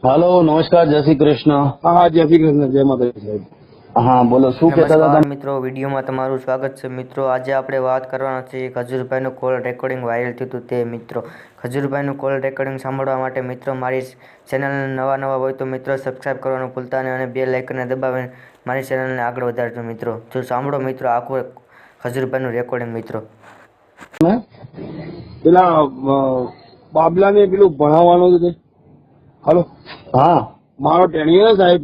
હાલો, નમસ્કાર, જય શ્રી કૃષ્ણ. હા, જય શ્રી કૃષ્ણ, જય માતાજી સાહેબ. હા, બોલો, શું કહેતા હતા નમસ્કાર તમે? મિત્રો, વિડીયોમાં તમારું સ્વાગત છે. મિત્રો, આજે આપણે વાત કરવાના છીએ ખજૂરભાઈનું કોલ રેકોર્ડિંગ વાયરલ થયું હતું તે. મિત્રો, ખજૂરભાઈનું કોલ રેકોર્ડિંગ સાંભળવા માટે મિત્રો મારી ચેનલને નવા હોય તો મિત્રો સબસ્ક્રાઈબ કરવાનું ભૂલતા નહીં અને બેલ આઇકનને દબાવીને મારી ચેનલને આગળ વધારજો. મિત્રો, જો સાંભળો મિત્રો આખું ખજૂરભાઈનું રેકોર્ડિંગ. મિત્રો, પેલા બાબલાને પેલું ભણાવવાનું છે. હાલો, હા, મારો ટેણીયો સાહેબ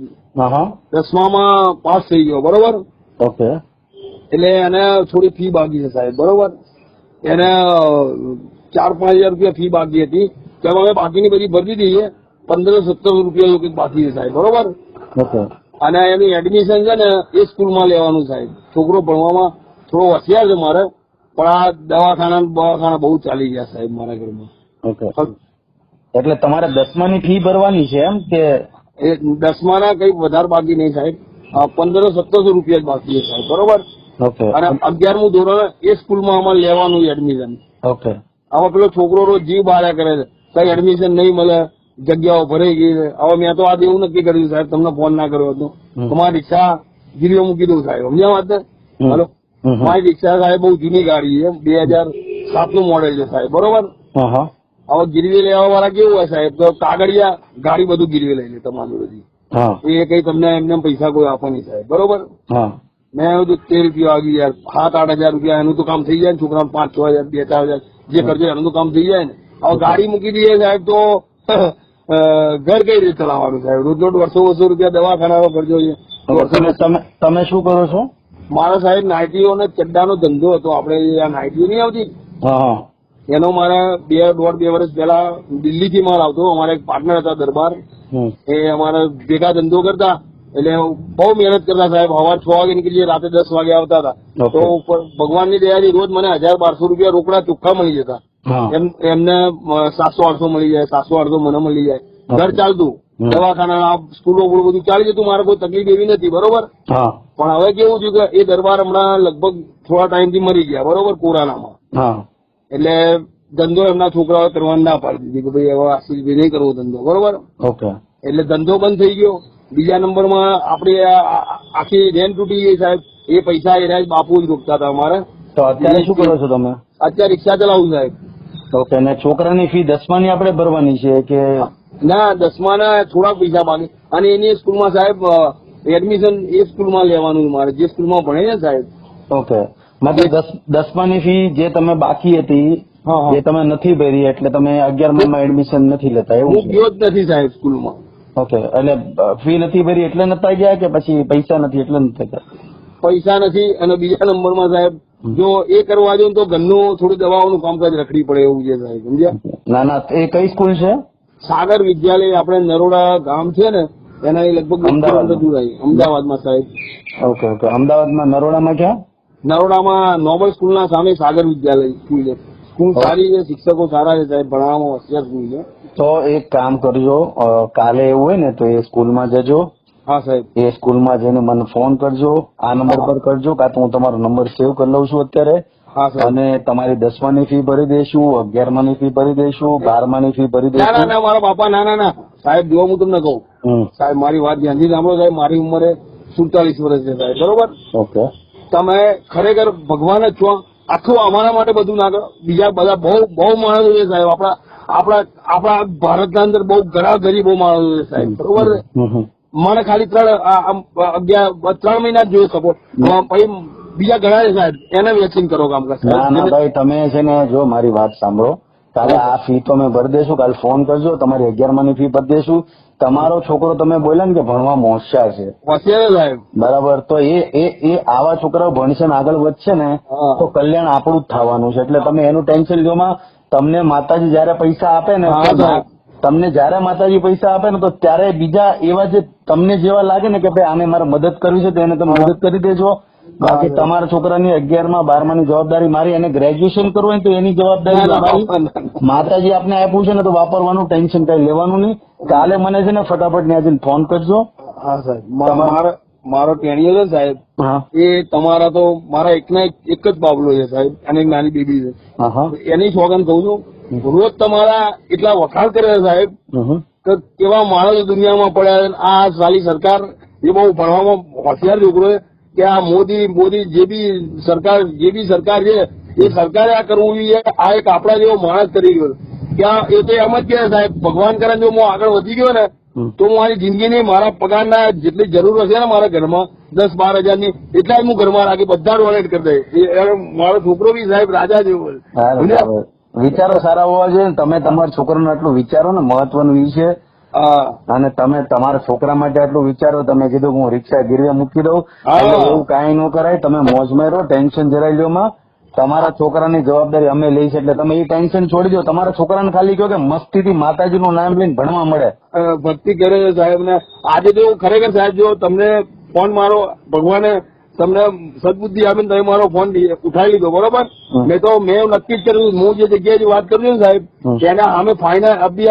હા, 10માં પાસ થઈ ગયો, બરોબર. ઓકે. એટલે એને થોડી ફી બાકી છે સાહેબ, બરોબર. એને 4-5 હજાર રૂપિયા ફી બાકી હતી, તેમાં અમે બાકીની બધી ભરી દીધી છે. 1500-1700 રૂપિયા એવું કંઈક બાકી છે સાહેબ, બરોબર. ઓકે. અને એનું એડમિશન છે ને એ સ્કૂલમાં લેવાનું સાહેબ. છોકરો ભણવામાં થોડો હોશિયાર છે મારે, પણ આ દવાખાના બહુ ચાલી ગયા સાહેબ મારા ઘરમાં. ઓકે, એટલે તમારે 10માની ફી ભરવાની છે એમ કે? એ 10માના કંઈક વધારે બાકી નહીં સાહેબ. 1500-1700 રૂપિયા જ બાકી છે સાહેબ, બરોબર. ઓકે. અને 11મું ધોરણ એ સ્કૂલમાં અમારે લેવાનું એડમિશન. ઓકે. આમાં પેલો છોકરો રોજ જીવ બાળ્યા કરે છે, કઈ એડમિશન નહીં મળે, જગ્યાઓ ભરાઈ ગઈ છે. હવે મેં તો આજે એવું નક્કી કર્યું સાહેબ, તમને ફોન ના કર્યો હતો, તમારી રિક્ષા ગીરીઓ મૂકી દઉં સાહેબ. સમજ્યા વાત ને? હાલો, મારી રિક્ષા સાહેબ બહુ જૂની ગાડી છે, 2007નું મોડેલ છે સાહેબ, બરોબર. હવે ગીરવી લેવા વાળા કેવું હોય સાહેબ, તો કાગળિયા ગાડી બધું ગીરવી લઈ લે તમારી બધી. એ કઈ તમને એમને પૈસા કોઈ આપવાની સાહેબ, બરોબર. મેં એવું 13 રૂપિયા આવી યાર, 7-8 હજાર રૂપિયા એનું તો કામ થઈ જાય ને, છોકરાને 5-6 હજાર 2-4 હજાર જે ખર્ચો એનું તો કામ થઈ જાય ને. હવે ગાડી મૂકી દઈએ સાહેબ તો ઘર કઈ રીતે ચલાવવાનું સાહેબ? રોજ 100-200 રૂપિયા દવાખાનાનો ખર્ચો છે. તમે શું કરો છો? મારા સાહેબ નાઇટીઓ અને ચડ્ડાનો ધંધો હતો. આપણે આ નાઇટીઓ નહીં આવતી, એનો મારે 1.5-2 વર્ષ પહેલા દિલ્હીથી માલ આવતો. અમારા એક પાર્ટનર હતા દરબાર, એ અમારા ભેગા ધંધો કરતા. એટલે બહુ મહેનત કરતા સાહેબ. સવાર 6 વાગે નીકળી રાતે 10 વાગે આવતા હતા. તો ભગવાનની દયાથી રોજ મને 1000-1200 રૂપિયા રોકડા ચોખ્ખા મળી જતા. એમને 700-800 મળી જાય, 700-800 મને મળી જાય. ઘર ચાલતું, દવાખાના સ્કૂલો બધું ચાલી જતું. મારે કોઈ તકલીફ એવી નથી, બરોબર. પણ હવે કેવું થયું કે એ દરબાર હમણાં લગભગ થોડા ટાઈમથી મરી ગયા, બરોબર, કોરોનામાં. એટલે ધંધો એમના છોકરાઓ કરવાની ના પાડી દીધી કે ભાઈ હવે આશીષભાઈ નહીં કરવો ધંધો, બરોબર. એટલે ધંધો બંધ થઈ ગયો. બીજા નંબરમાં આપડી આખી રેન તૂટી ગઈ સાહેબ. એ પૈસા એ બાપુ જ રોકતા હતા અમારે. તો અત્યારે શું કરો છો તમે? અત્યારે રિક્ષા ચલાવું સાહેબ. ઓકે. અને છોકરાની ફી 10માની આપણે ભરવાની છે કે ના? 10માના થોડાક પૈસા બાકી. અને એની સ્કૂલમાં સાહેબ એડમિશન એ સ્કૂલમાં લેવાનું મારે, જે સ્કૂલમાં ભણે છે સાહેબ. ઓકે. મતલબ 10માની ફી જે તમે બાકી હતી એ તમે નથી ભરી, એટલે તમે 11મામાં એડમિશન નથી લેતા એવું? હું ગયો જ નથી સાહેબ સ્કૂલમાં. ઓકે. એટલે ફી નથી ભરી એટલે નતા ગયા કે પછી પૈસા નથી એટલે નથી ગયા? પૈસા નથી. અને બીજા નંબરમાં સાહેબ જો એ કરવા જો તો ઘરનું થોડી દવાઓનું કામકાજ રખડી પડે એવું છે સાહેબ, સમજ્યા? ના, એ કઈ સ્કૂલ છે? સાગર વિદ્યાલય, આપણે નરોડા ગામ છે ને એના લગભગ અમદાવાદમાં સાહેબ. ઓકે. અમદાવાદમાં નરોડામાં ક્યાં? નરોડામાં નોબલ સ્કૂલના સામે સાગર વિદ્યાલય સ્કૂલ છે. સ્કૂલ સારી છે, શિક્ષકો સારા છે સાહેબ, ભણવામાં હોશિયાર સ્કૂલ છે. તો એક કામ કરજો, કાલે એવું હોય ને તો એ સ્કૂલમાં જજો. હા સાહેબ. એ સ્કૂલમાં જઈને મને ફોન કરજો, આ નંબર પર કરજો, કાં તો હું તમારો નંબર સેવ કરી લઉં છું અત્યારે. હા સાહેબ. અને તમારી 10માની ફી ભરી દઈશું, 11માની ફી ભરી દઈશું, 12માની ફી ભરી દઈશું. ના મારા બાપા, ના સાહેબ. જો હું તમને કહું સાહેબ, મારી વાત ધ્યાનથી સાંભળો સાહેબ. મારી ઉંમરે 47 વર્ષ છે સાહેબ, બરોબર. ઓકે. તમે ખરેખર ભગવાન જ છો. આખું અમારા માટે બધું ના કરો. બીજા બધા બહુ માણસો છે સાહેબ. આપણા ભારતના અંદર બહુ ઘણા ગરીબો માણસો છે સાહેબ, બરોબર. મને ખાલી 3 મહિના જ જોયો સપોર્ટ. પછી બીજા ઘણા છે સાહેબ, એને વેક્સિન કરો કામકાજ. ના ભાઈ, તમે છે ને જો મારી વાત સાંભળો. કાલે આ ફી તો અમે ભરી દઈશું. કાલે ફોન કરજો, તમારી 11માની ફી ભરી દઈશું. તમારો છોકરો તમે બોલ્યા ને કે ભણવામાં હોશિયાર છે, હોશિયાર સાહેબ, બરાબર. તો એ આવા છોકરાઓ ભણશે ને આગળ વધશે ને તો કલ્યાણ આપણું જ થવાનું છે. એટલે તમે એનું ટેન્શન લ્યો. તમને માતાજી જયારે પૈસા આપે ને, તમને જયારે માતાજી પૈસા આપે ને તો ત્યારે બીજા એવા જે તમને જેવા લાગે ને કે ભાઈ આને મારે મદદ કરવી છે તો એને તમે મદદ કરી દેજો. બાકી તમારા છોકરાની 11માં 12માની જવાબદારી મારી, અને ગ્રેજ્યુએશન કરવું હોય તો એની જવાબદારી મારી. માતાજી આપને આપ્યું છે ને તો વાપરવાનું, ટેન્શન કઈ લેવાનું નહીં. કાલે મને છે ને ફટાફટ ત્યાં ફોન કરજો. હા સાહેબ. મારો ટેણીયો છે સાહેબ, એ તમારા તો મારા એક જ બાબલો છે સાહેબ, અને એક નાની બેબી છે. એની સોગન કહું છું, રોજ તમારા એટલા વખાણ કરે છે સાહેબ કે કેવા માણસો દુનિયામાં પડ્યા છે. આ સાલી સરકાર એ બહુ ભણવામાં હોશિયાર છોકરો છે કે આ મોદી જે બી સરકાર છે એ સરકારે આ કરવું જોઈએ. આ એક આપણા જેવો માણસ કરી ગયો કે એ તો એમ જ કે સાહેબ ભગવાન કરે જો હું આગળ વધી ગયો ને તો હું મારી જિંદગીની મારા પગારના જેટલી જરૂર હશે ને મારા ઘરમાં 10-12 હજારની એટલા જ હું ઘરમાં રાખી બધા ડોનેટ કરી દે. મારો છોકરો બી સાહેબ રાજા જેવો છે. વિચારો સારા હોવા જોઈએ. તમે તમારા છોકરાનું આટલું વિચારો ને મહત્વનું એ છે. અને તમે તમારા છોકરા માટે આટલું વિચારો. તમે કીધું કે હું રિક્ષા ગીરવે મૂકી દઉં, એવું કાંઈ ન કરાય. તમે મોજમાં રહો, ટેન્શન જરાય લ્યો માં. તમારા છોકરાની જવાબદારી અમે લઈશ એટલે તમે એ ટેન્શન છોડી દો. તમારા છોકરાને ખાલી કહો કે મસ્તીથી માતાજીનું નામ લઈને ભણવા મળે, ભક્તિ કરે છે સાહેબ ને. આજે તો ખરેખર સાહેબ જો તમને ફોન મારો ભગવાને તમને સદબુદ્ધિ આપીને તમે મારો ફોન ઉઠાવી લીધો બરોબર. મેં નક્કી જ કર્યું હું જે જગ્યાએ વાત કરું છું સાહેબ તેના અમે ફાઇનલ અબી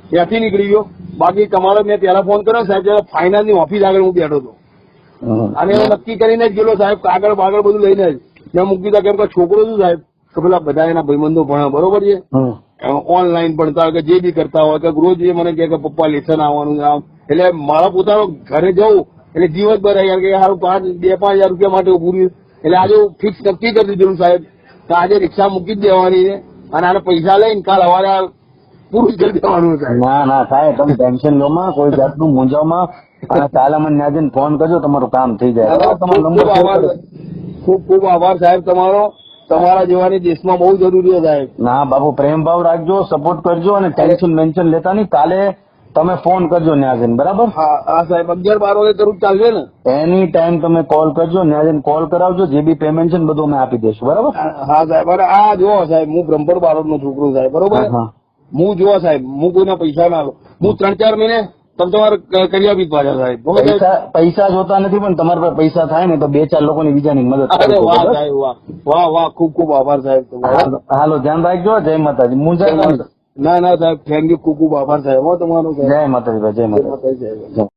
ત્યાંથી નીકળી ગયો. બાકી તમારો મેં પેલા ફોન કર્યો સાહેબ જયારે ફાઇનાન્સ ની ઓફિસ આગળ હું બેઠો હતો અને હું નક્કી કરીને જ ગયેલો સાહેબ આગળ બધું લઈને જ મેં મૂકી દીધા. કેમ કે છોકરો શું સાહેબ કે પેલા બધા એના ભાઈબંધો ભણે બરોબર છે, ઓનલાઈન ભણતા હોય કે જે બી કરતા હોય કે રોજ એ મને કહે કે પપ્પા લેસન આવવાનું આમ. એટલે મારા પોતાનો ઘરે જવું એટલે દિવસભર યાર કે સારું 2-5 હજાર રૂપિયા માટે પૂરી. એટલે આજે ફિક્સ નક્કી કરી દીધું સાહેબ કે આજે રિક્ષા મૂકી જ દેવાની છે અને આને પૈસા લઈને કાલ સવારે પૂરું જ કરી દેવાનું છે. ના સાહેબ તમે ટેન્શન લો માં, કોઈ જાતનું મૂંઝાવમાં. અને કાલે મને ત્યાં જઈને ફોન કરજો, તમારું કામ થઈ જાય. ખૂબ ખૂબ આભાર સાહેબ તમારો. તમારા જેવાની દેશમાં બહુ જરૂરી છે સાહેબ. ના બાબુ પ્રેમ ભાવ રાખજો, સપોર્ટ કરજો અને ટેન્શન લેતા નહીં. કાલે તમે ફોન કરજો ત્યાં જઈને, બરાબર? હા સાહેબ 11-12 વાગે કરું ચાલશે ને? એની ટાઈમ તમે કોલ કરજો, ત્યાં જઈને કોલ કરાવજો. જે બી પેમેન્ટ છે ને બધું અમે આપી દઈશું, બરાબર? હા સાહેબ. અરે આ જો સાહેબ હું બ્રહ્મપુર બારોટ નો છોકરો સાહેબ બરોબર. હું જો સાહેબ હું કોઈના પૈસા ના લો. હું 3-4 મહિને તમારે કરી આપી પાછા સાહેબ. પૈસા જોતા નથી પણ તમારા પાસે પૈસા થાય ને તો 2-4 લોકોની બીજાની મદદ કરો. વાહ સાહેબ વાહ ખૂબ ખૂબ આભાર સાહેબ તમારો. હાલો ધ્યાન રાખજો. જય માતાજી. મુંજાય ના સાહેબ થેન્ક યુ. ખૂબ ખૂબ આભાર સાહેબ તમારો. જય માતાજી ભાઈ, જય માતાજી.